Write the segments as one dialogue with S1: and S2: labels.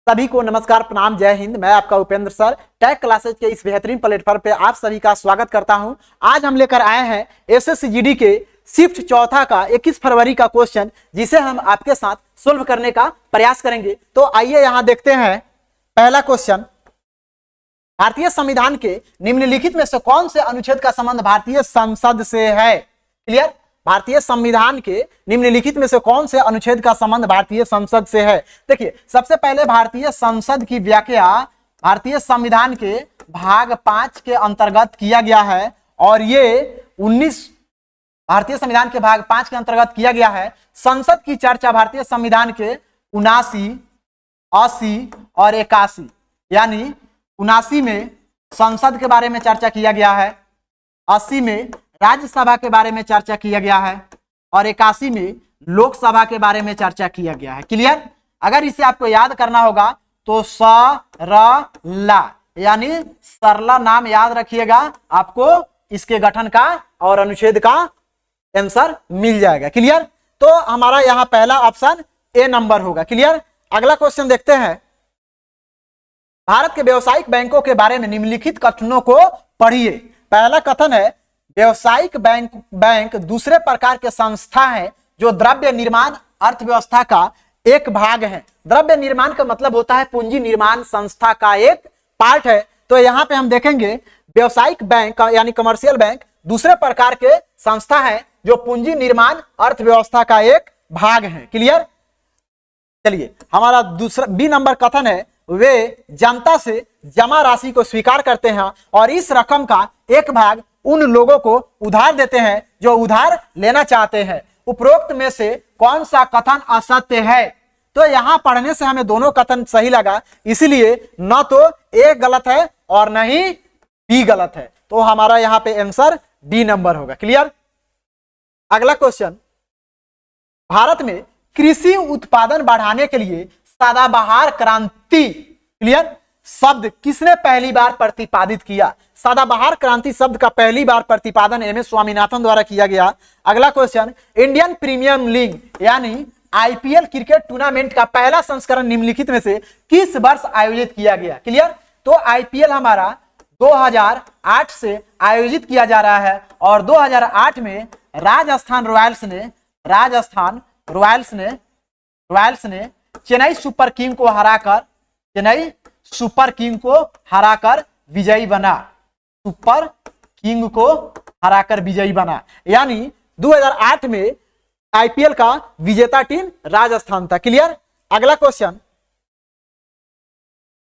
S1: सभी को नमस्कार, प्रणाम, जय हिंद। मैं आपका उपेंद्र सर टेक क्लासेज के इस बेहतरीन प्लेटफॉर्म पे आप सभी का स्वागत करता हूं। आज हम लेकर आए हैं एसएससी के शिफ्ट चौथा का 21 फरवरी का क्वेश्चन, जिसे हम आपके साथ सोल्व करने का प्रयास करेंगे। तो आइए यहां देखते हैं पहला क्वेश्चन। भारतीय संविधान के निम्नलिखित में से कौन से अनुच्छेद का संबंध भारतीय संसद से है? क्लियर। भारतीय संविधान के निम्नलिखित में से कौन से अनुच्छेद का संबंध भारतीय संसद से है? देखिए, सबसे पहले भारतीय संसद की व्याख्या भारतीय संविधान के भाग 5 के अंतर्गत किया गया है और ये 19 भारतीय संविधान के भाग 5 के अंतर्गत किया गया है। संसद की चर्चा भारतीय संविधान के 79, 80 और 81, यानी 79 में संसद के बारे में चर्चा किया गया है, 80 में राज्यसभा के बारे में चर्चा किया गया है और 81 में लोकसभा के बारे में चर्चा किया गया है। क्लियर। अगर इसे आपको याद करना होगा तो सरला यानी सरला नाम याद रखिएगा, आपको इसके गठन का और अनुच्छेद का आंसर मिल जाएगा। क्लियर। तो हमारा यहां पहला ऑप्शन ए नंबर होगा। क्लियर। अगला क्वेश्चन देखते हैं। भारत के व्यावसायिक बैंकों के बारे में निम्नलिखित कथनों को पढ़िए। पहला कथन है, व्यावसायिक बैंक दूसरे प्रकार के संस्था है जो द्रव्य निर्माण अर्थव्यवस्था का एक भाग है। द्रव्य निर्माण का मतलब होता है पूंजी निर्माण संस्था का एक पार्ट है। तो यहाँ पे हम देखेंगे व्यावसायिक बैंक यानी कमर्शियल बैंक दूसरे प्रकार के संस्था है जो पूंजी निर्माण अर्थव्यवस्था का एक भाग है। क्लियर। चलिए, हमारा दूसरा बी नंबर कथन है, वे जनता से जमा राशि को स्वीकार करते हैं और इस रकम का एक भाग उन लोगों को उधार देते हैं जो उधार लेना चाहते हैं। उपरोक्त में से कौन सा कथन असत्य है? तो यहां पढ़ने से हमें दोनों कथन सही लगा, इसलिए न तो ए गलत है और न ही बी गलत है। तो हमारा यहां पे आंसर डी नंबर होगा। क्लियर। अगला क्वेश्चन, भारत में कृषि उत्पादन बढ़ाने के लिए सदाबहार क्रांति क्लियर शब्द किसने पहली बार प्रतिपादित किया? सदाबहार क्रांति शब्द का पहली बार प्रतिपादन एमएस स्वामीनाथन द्वारा किया गया। अगला क्वेश्चन, इंडियन प्रीमियर लीग यानी आईपीएल क्रिकेट टूर्नामेंट का पहला संस्करण निम्नलिखित में से किस वर्ष आयोजित किया गया? क्लियर। तो आईपीएल हमारा 2008 से आयोजित किया जा रहा है और 2008 में राजस्थान रॉयल्स ने चेन्नई सुपर किंग को हराकर विजयी बना। यानी 2008 में आईपीएल का विजेता टीम राजस्थान था। क्लियर। अगला क्वेश्चन,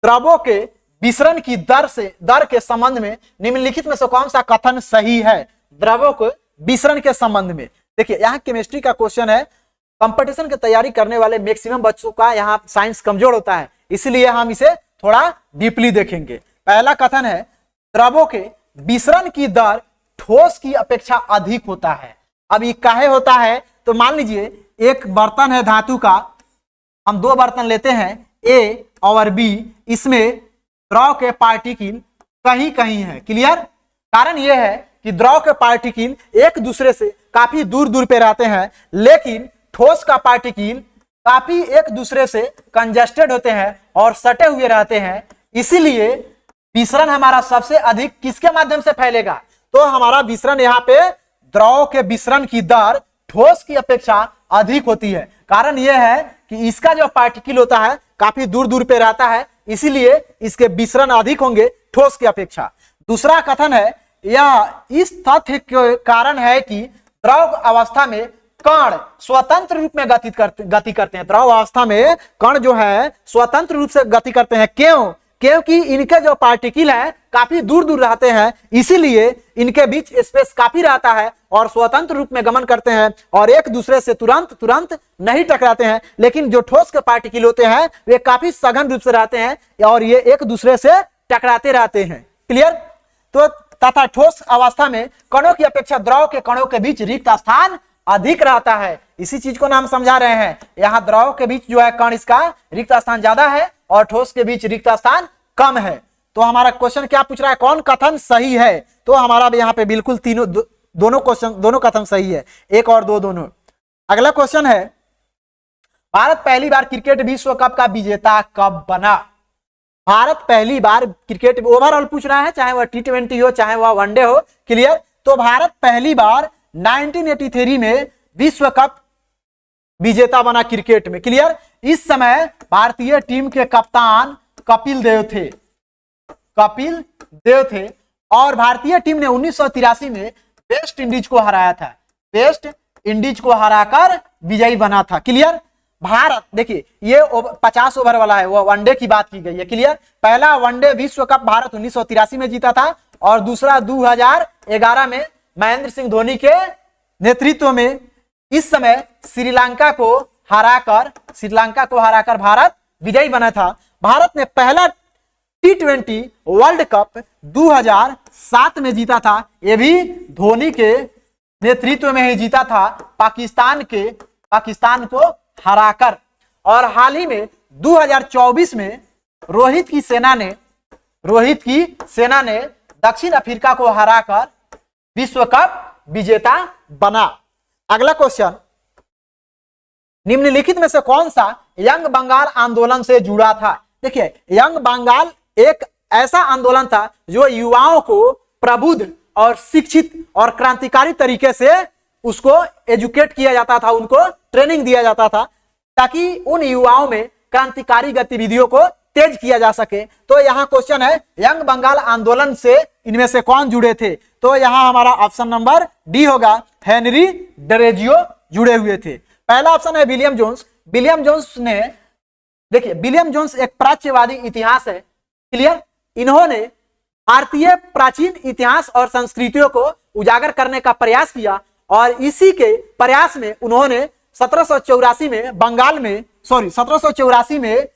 S1: द्रव्यों के विसरण की दर के संबंध में निम्नलिखित में से कौन सा कथन सही है? द्रव्यों के विसरण के संबंध में देखिए, यहाँ केमिस्ट्री का क्वेश्चन है। कंपटीशन की तैयारी करने वाले मैक्सिमम बच्चों का यहाँ साइंस कमजोर होता है, इसलिए हम इसे थोड़ा डीपली देखेंगे। पहला कथन है, द्रव्यों के विसरण की दर ठोस की अपेक्षा अधिक होता है। अब ये काहे होता है? तो मान लीजिए एक बर्तन है धातु का, हम दो बर्तन लेते हैं ए और बी, इसमें द्रव के पार्टिकल कहीं कहीं है। क्लियर। कारण यह है कि द्रव के पार्टिकल एक दूसरे से काफी दूर दूर पे रहते हैं, लेकिन ठोस का पार्टिकल काफी एक दूसरे से कंजेस्टेड होते हैं और सटे हुए रहते हैं। इसीलिए विसरण हमारा सबसे अधिक किसके माध्यम से फैलेगा? तो हमारा विसरण यहाँ पे द्रव के विसरण की दर ठोस की अपेक्षा अधिक होती है। कारण यह है कि इसका जो पार्टिकल होता है काफी दूर दूर पे रहता है, इसीलिए इसके विसरण अधिक होंगे ठोस की अपेक्षा। दूसरा कथन है, यह इस तथ्य के कारण है कि द्रव अवस्था में कण स्वतंत्र रूप में गति करते हैं। द्रव अवस्था में कण जो है स्वतंत्र रूप से गति करते हैं। क्यों? क्योंकि इनके जो पार्टिकल है काफी दूर दूर रहते हैं, इसीलिए इनके बीच स्पेस काफी रहता है और स्वतंत्र रूप में गमन करते हैं और एक दूसरे से तुरंत नहीं टकराते हैं। लेकिन जो ठोस के पार्टिकल होते हैं वे काफी सघन रूप से रहते हैं और ये एक दूसरे से टकराते रहते हैं। क्लियर। तो तथा ठोस अवस्था में कणों की अपेक्षा द्रव के कणों के बीच रिक्त स्थान अधिक रहता है। इसी चीज को हम समझा रहे हैं। यहाँ द्रव के बीच जो है कण, इसका रिक्त स्थान ज्यादा है और ठोस के बीच रिक्त स्थान कम है। तो हमारा क्वेश्चन क्या पूछ रहा है? कौन कथन सही है? तो हमारा यहाँ पे बिल्कुल दोनों कथन सही है, एक और दो दोनों। अगला क्वेश्चन है, भारत पहली बार क्रिकेट विश्व कप का विजेता कब बना? भारत पहली बार क्रिकेट ओवरऑल पूछ रहा है, चाहे वह T20 हो चाहे वह वनडे हो। क्लियर? तो भारत पहली बार 1983 में विश्व कप विजेता बना क्रिकेट में। क्लियर? इस समय भारतीय टीम के कप्तान कपिल देव थे, कपिल देव थे। और भारतीय टीम ने 1983 में वेस्ट इंडीज को हराया था, वेस्ट इंडीज को हराकर विजयी बना था। क्लियर? भारत देखिए ये 50 ओवर वाला है, वो वनडे की बात की गई है। क्लियर? पहला वनडे विश्व कप भारत 1983 में जीता था और दूसरा 2011 में महेंद्र सिंह धोनी के नेतृत्व में इस समय श्रीलंका को हराकर भारत विजयी बना था। भारत ने पहला T20 वर्ल्ड कप 2007 में जीता था, ये भी धोनी के नेतृत्व में ही जीता था, पाकिस्तान को हराकर। और हाल ही में 2024 में रोहित की सेना ने दक्षिण अफ्रीका को हराकर विश्व कप विजेता बना। अगला क्वेश्चन, निम्नलिखित में से कौन सा यंग बंगाल आंदोलन से जुड़ा था? देखिए यंग बंगाल एक ऐसा आंदोलन था जो युवाओं को प्रबुद्ध और शिक्षित और क्रांतिकारी तरीके से उसको एजुकेट किया जाता था, उनको ट्रेनिंग दिया जाता था ताकि उन युवाओं में क्रांतिकारी गतिविधियों को तेज किया जा सके। तो यहाँ क्वेश्चन है यंग बंगाल आंदोलन से इनमें से कौन जुड़े थे? तो यहाँ हमारा ऑप्शन नंबर डी होगा, हेनरी डरेजियो जुड़े हुए थे। पहला ऑप्शन है विलियम जोन्स। विलियम जोन्स ने, देखिए विलियम जोन्स एक प्राच्यवादी इतिहास है। क्लियर? इन्होंने भारतीय प्राचीन इतिहास और संस्कृतियों को उजागर करने का प्रयास किया और इसी के प्रयास में उन्होंने 1784 में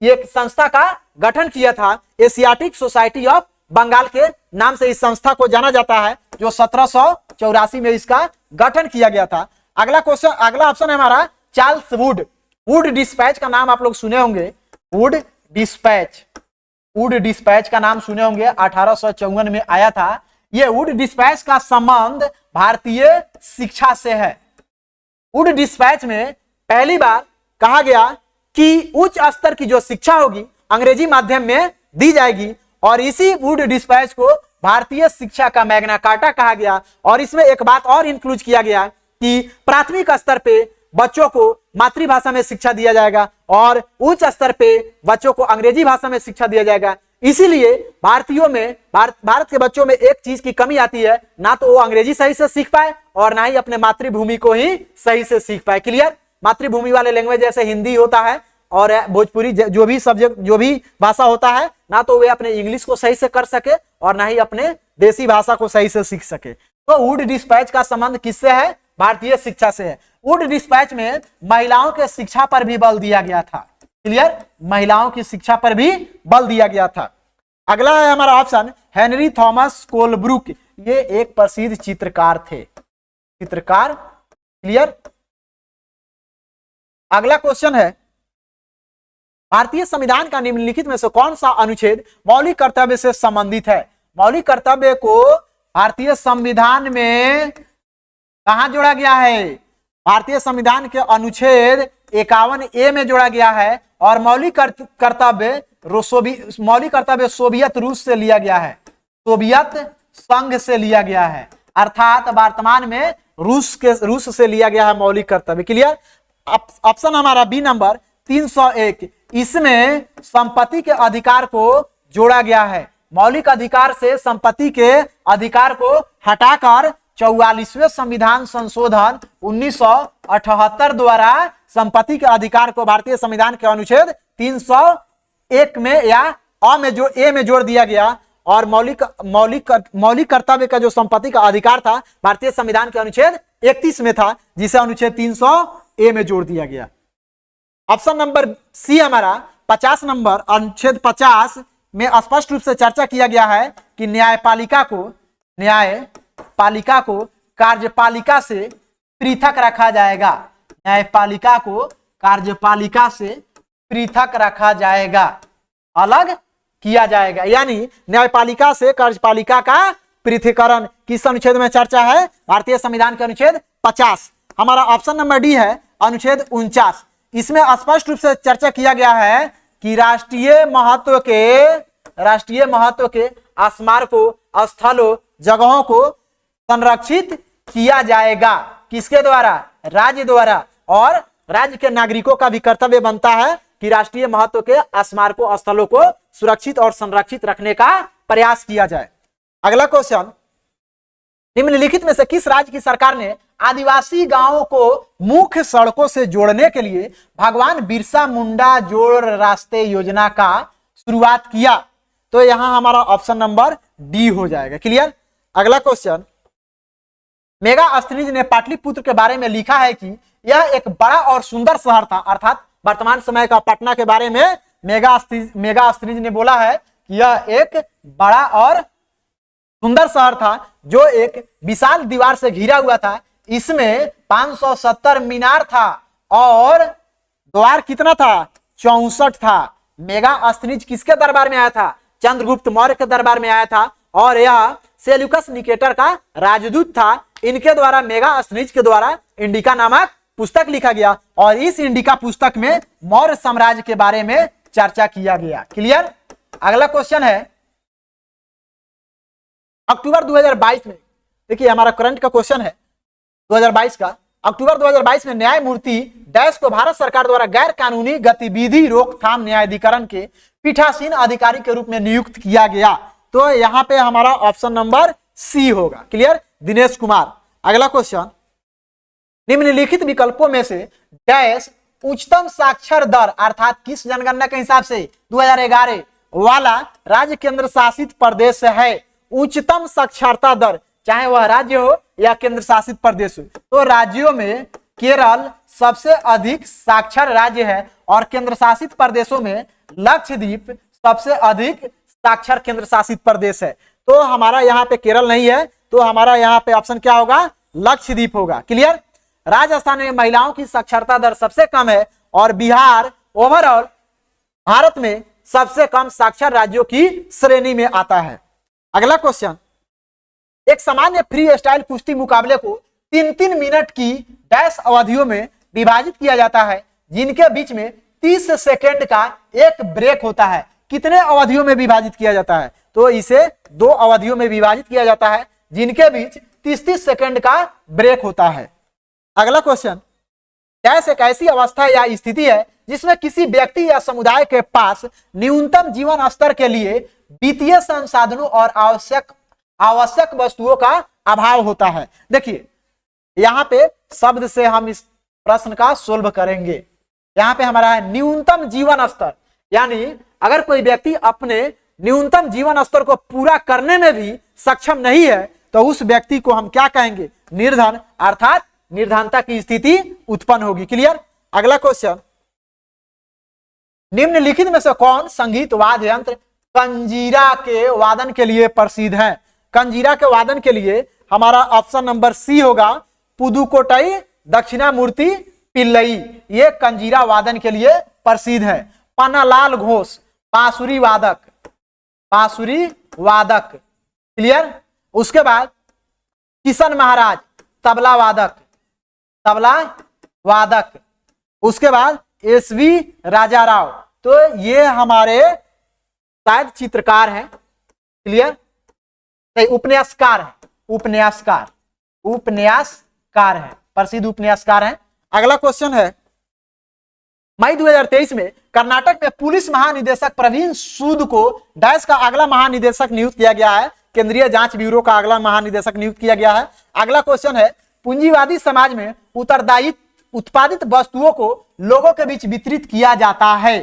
S1: एक संस्था का गठन किया था, एशियाटिक सोसाइटी ऑफ बंगाल के नाम से इस संस्था को जाना जाता है, जो 1784 में इसका गठन किया गया था। अगला क्वेश्चन, अगला ऑप्शन है हमारा चार्ल्स वुड। वुड डिस्पैच का नाम आप लोग सुने होंगे, वुड डिस्पैच का नाम सुने होंगे, 1854 में आया था। यह वुड डिस्पैच का संबंध भारतीय शिक्षा से है। वुड डिस्पैच में पहली बार कहा गया कि उच्च स्तर की जो शिक्षा होगी अंग्रेजी माध्यम में दी जाएगी और इसी वुड डिस्पैच को भारतीय शिक्षा का मैग्ना कार्टा कहा गया। और इसमें एक बात और इंक्लूड किया गया कि प्राथमिक स्तर पे बच्चों को मातृभाषा में शिक्षा दिया जाएगा और उच्च स्तर पे बच्चों को अंग्रेजी भाषा में शिक्षा दिया जाएगा। इसीलिए भारत के बच्चों में एक चीज की कमी आती है, ना तो वो अंग्रेजी सही से सीख पाए और ना ही अपने मातृभूमि को ही सही से सीख पाए। क्लियर? मातृभूमि वाले लैंग्वेज जैसे हिंदी होता है और भोजपुरी जो भी सब्जेक्ट जो भी भाषा होता है, ना तो वे अपने इंग्लिश को सही से कर सके और ना ही अपने देसी भाषा को सही से सीख सके। तो वुड डिस्पैच का संबंध किससे है? भारतीय शिक्षा से है। वुड डिस्पैच में महिलाओं के शिक्षा पर भी बल दिया गया था। क्लियर? महिलाओं की शिक्षा पर भी बल दिया गया था। अगला है हमारा ऑप्शन हेनरी थॉमस कोलब्रुक। ये एक प्रसिद्ध चित्रकार थे, चित्रकार। क्लियर? अगला क्वेश्चन है भारतीय संविधान का निम्नलिखित में से कौन सा अनुच्छेद मौलिक कर्तव्य से संबंधित है? मौलिक कर्तव्य को भारतीय संविधान में कहां जोड़ा गया है? भारतीय संविधान के अनुच्छेद 51A में जोड़ा गया है और मौलिक कर्तव्य सोवियत रूस से लिया गया है, सोवियत संघ से लिया गया है, अर्थात वर्तमान में रूस से लिया गया है मौलिक कर्तव्य। क्लियर? ऑप्शन हमारा बी नंबर 301, इसमें संपत्ति के अधिकार को जोड़ा गया है। मौलिक अधिकार से संपत्ति के अधिकार को हटाकर 44वें संविधान संशोधन 1978 द्वारा संपत्ति के अधिकार को भारतीय संविधान के अनुच्छेद 301 में या ए में जोड़ दिया गया और मौलिक कर्तव्य का जो संपत्ति का अधिकार था भारतीय संविधान के अनुच्छेद 31 में था, जिसे अनुच्छेद 300A में जोड़ दिया गया। ऑप्शन नंबर सी हमारा 50 नंबर अनुच्छेद 50 में स्पष्ट रूप से चर्चा किया गया है कि न्यायपालिका को कार्यपालिका से पृथक रखा जाएगा। न्यायपालिका को कार्यपालिका से पृथक रखा जाएगा, अलग किया जाएगा, यानी न्यायपालिका से कार्यपालिका का पृथकीकरण किस अनुच्छेद में चर्चा है? भारतीय संविधान के अनुच्छेद 50। हमारा ऑप्शन नंबर डी है अनुच्छेद 49। इसमें स्पष्ट रूप से चर्चा किया गया है कि राष्ट्रीय महत्व के स्मारकों, स्थलों, जगहों को संरक्षित किया जाएगा। किसके द्वारा? राज्य द्वारा। और राज्य के नागरिकों का भी कर्तव्य बनता है कि राष्ट्रीय महत्व के स्मारकों, स्थलों को सुरक्षित और संरक्षित रखने का प्रयास किया जाए। अगला क्वेश्चन, निम्नलिखित में से किस राज्य की सरकार ने आदिवासी गांवों को मुख्य सड़कों से जोड़ने के लिए भगवान बिरसा मुंडा जोड़ रास्ते योजना का शुरुआत किया? तो यहां हमारा ऑप्शन नंबर डी हो जाएगा। क्लियर। अगला क्वेश्चन, मेगास्थनीज ने पाटलिपुत्र के बारे में लिखा है कि यह एक बड़ा और सुंदर शहर था, अर्थात वर्तमान समय का पटना के बारे में मेगास्थनीज ने बोला है कि यह एक बड़ा और सुंदर शहर था जो एक विशाल दीवार से घिरा हुआ था। इसमें 570 मीनार था और द्वार कितना था? 64 था। मेगास्थनीज किसके दरबार में आया था? चंद्रगुप्त मौर्य के दरबार में आया था और यह सेल्यूकस निकेटर का राजदूत था। इनके द्वारा, मेगास्थनीज के द्वारा इंडिका नामक पुस्तक लिखा गया और इस इंडिका पुस्तक में मौर्य साम्राज्य के बारे में चर्चा किया गया। क्लियर। अगला क्वेश्चन है, अक्टूबर 2022 में, देखिए हमारा करंट का क्वेश्चन है 2022 का, अक्टूबर 2022 में न्यायमूर्ति डैश को भारत सरकार द्वारा गैर कानूनी गतिविधि रोकथाम न्यायाधिकरण के पीठासीन अधिकारी के रूप में नियुक्त किया गया। तो यहां पे हमारा ऑप्शन नंबर सी होगा। क्लियर। दिनेश कुमार। अगला क्वेश्चन, निम्नलिखित विकल्पों में से डैश उच्चतम साक्षर दर, अर्थात किस जनगणना के हिसाब से 2011 वाला राज्य केंद्र शासित प्रदेश है? उच्चतम साक्षरता दर, चाहे वह राज्य हो या केंद्र शासित प्रदेश हो। तो राज्यों में केरल सबसे अधिक साक्षर राज्य है और केंद्र शासित प्रदेशों में लक्षद्वीप सबसे अधिक साक्षर केंद्र शासित प्रदेश है। तो हमारा यहाँ पे केरल नहीं है, तो हमारा यहाँ पे ऑप्शन क्या होगा? लक्षद्वीप होगा। क्लियर। राजस्थान में महिलाओं की साक्षरता दर सबसे कम है और बिहार ओवरऑल भारत में सबसे कम साक्षर राज्यों की श्रेणी में आता है। अगला क्वेश्चन, एक सामान्य फ्री स्टाइल कुश्ती मुकाबले को 3-3 मिनट की डैश अवधियों में विभाजित किया जाता है, जिनके बीच में 30 सेकेंड का एक ब्रेक होता है। कितने अवधियों में विभाजित किया जाता है? तो इसे 2 अवधियों में विभाजित किया जाता है, जिनके बीच 30-30 सेकेंड का ब्रेक होता है। अगला क्वेश्चन, डैश एक ऐसी अवस्था या स्थिति है जिसमें किसी व्यक्ति या समुदाय के पास न्यूनतम जीवन स्तर के लिए वित्तीय संसाधनों और आवश्यक वस्तुओं का अभाव होता है। देखिए यहाँ पे शब्द से हम इस प्रश्न का सोल्व करेंगे। यहाँ पे हमारा है न्यूनतम जीवन स्तर, यानी अगर कोई व्यक्ति अपने न्यूनतम जीवन स्तर को पूरा करने में भी सक्षम नहीं है तो उस व्यक्ति को हम क्या कहेंगे? निर्धन, अर्थात निर्धनता की स्थिति उत्पन्न होगी। क्लियर। अगला क्वेश्चन, निम्नलिखित में से कौन संगीत वाद्य यंत्र कंजीरा के वादन के लिए प्रसिद्ध है? कंजीरा के वादन के लिए हमारा ऑप्शन नंबर सी होगा, पुदुकोट्टई दक्षिणामूर्ति पिल्लई, ये कंजीरा वादन के लिए प्रसिद्ध है। पन्नालाल घोष बांसुरी वादक। क्लियर। उसके बाद किशन महाराज तबला वादक। उसके बाद एसवी राजा राव, तो ये हमारे शायद चित्रकार हैं। क्लियर। उपन्यासकार है, प्रसिद्ध उपन्यासकार हैं। अगला क्वेश्चन है, मई 2023 में कर्नाटक में पुलिस महानिदेशक प्रवीण सूद को डैश का अगला महानिदेशक नियुक्त किया गया है। केंद्रीय जांच ब्यूरो का अगला महानिदेशक नियुक्त किया गया है। अगला क्वेश्चन है, पूंजीवादी समाज में उत्पादित वस्तुओं को लोगों के बीच वितरित किया जाता है।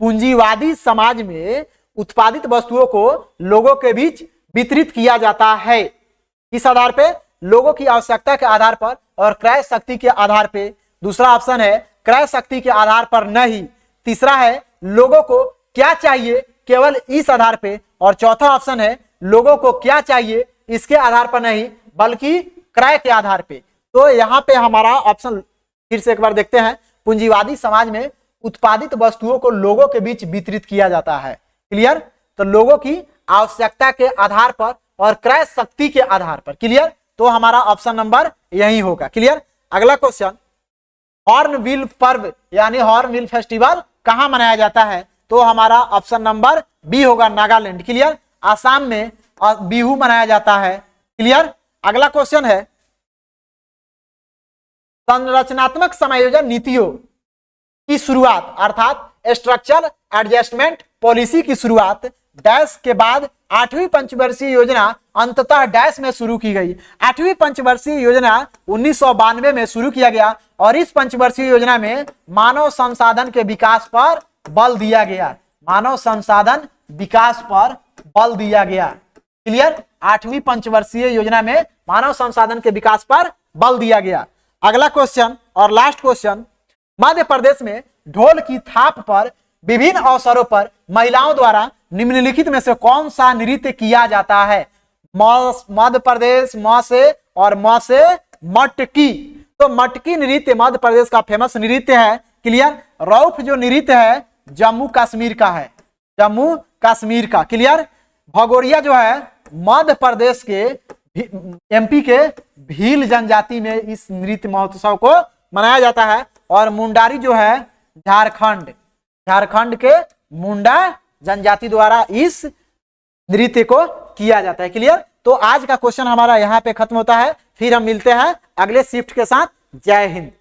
S1: पूंजीवादी समाज में उत्पादित वस्तुओं को लोगों के बीच वितरित किया जाता है। किस आधार पे? लोगों की आवश्यकता के आधार पर और क्रय शक्ति के आधार पे। दूसरा ऑप्शन है क्रय शक्ति के आधार पर नहीं। तीसरा है लोगों को क्या चाहिए, केवल इस आधार पे। और चौथा ऑप्शन है लोगों को क्या चाहिए इसके आधार पर नहीं बल्कि क्रय के आधार पे। तो यहाँ पे हमारा ऑप्शन फिर से एक बार देखते हैं, पूंजीवादी समाज में उत्पादित वस्तुओं को लोगों के बीच वितरित किया जाता है। क्लियर। तो लोगों की आवश्यकता के आधार पर और क्रय शक्ति के आधार पर। क्लियर। तो हमारा ऑप्शन नंबर यही होगा। क्लियर। अगला क्वेश्चन, हॉर्नबिल पर्व यानी हॉर्नबिल फेस्टिवल कहां मनाया जाता है? तो हमारा ऑप्शन नंबर बी होगा, नागालैंड। क्लियर। आसाम में बिहू मनाया जाता है। क्लियर। अगला क्वेश्चन है, संरचनात्मक समायोजन नीतियों की शुरुआत अर्थात स्ट्रक्चरल एडजस्टमेंट पॉलिसी की शुरुआत डैश के बाद 8वीं पंचवर्षीय योजना अंततः डैश में शुरू की गई। 8वीं पंचवर्षीय योजना 1992 में शुरू किया गया और इस पंचवर्षीय योजना में मानव संसाधन के विकास पर बल दिया गया। मानव संसाधन विकास पर बल दिया गया। क्लियर। 8वीं पंचवर्षीय योजना में मानव संसाधन के विकास पर बल दिया गया। अगला क्वेश्चन और लास्ट क्वेश्चन, मध्य प्रदेश में ढोल की थाप पर विभिन्न अवसरों पर महिलाओं द्वारा निम्नलिखित में से कौन सा नृत्य किया जाता है? मध्य प्रदेश म से और म से मटकी। तो मटकी नृत्य मध्य प्रदेश का फेमस नृत्य है। क्लियर। रौफ जो नृत्य है जम्मू कश्मीर का है, जम्मू कश्मीर का। क्लियर। भगोरिया जो है मध्य प्रदेश के एमपी के भील जनजाति में इस नृत्य महोत्सव को मनाया जाता है और मुंडारी जो है झारखंड के मुंडा जनजाति द्वारा इस नृत्य को किया जाता है। क्लियर। तो आज का क्वेश्चन हमारा यहाँ पे खत्म होता है, फिर हम मिलते हैं अगले शिफ्ट के साथ। जय हिंद।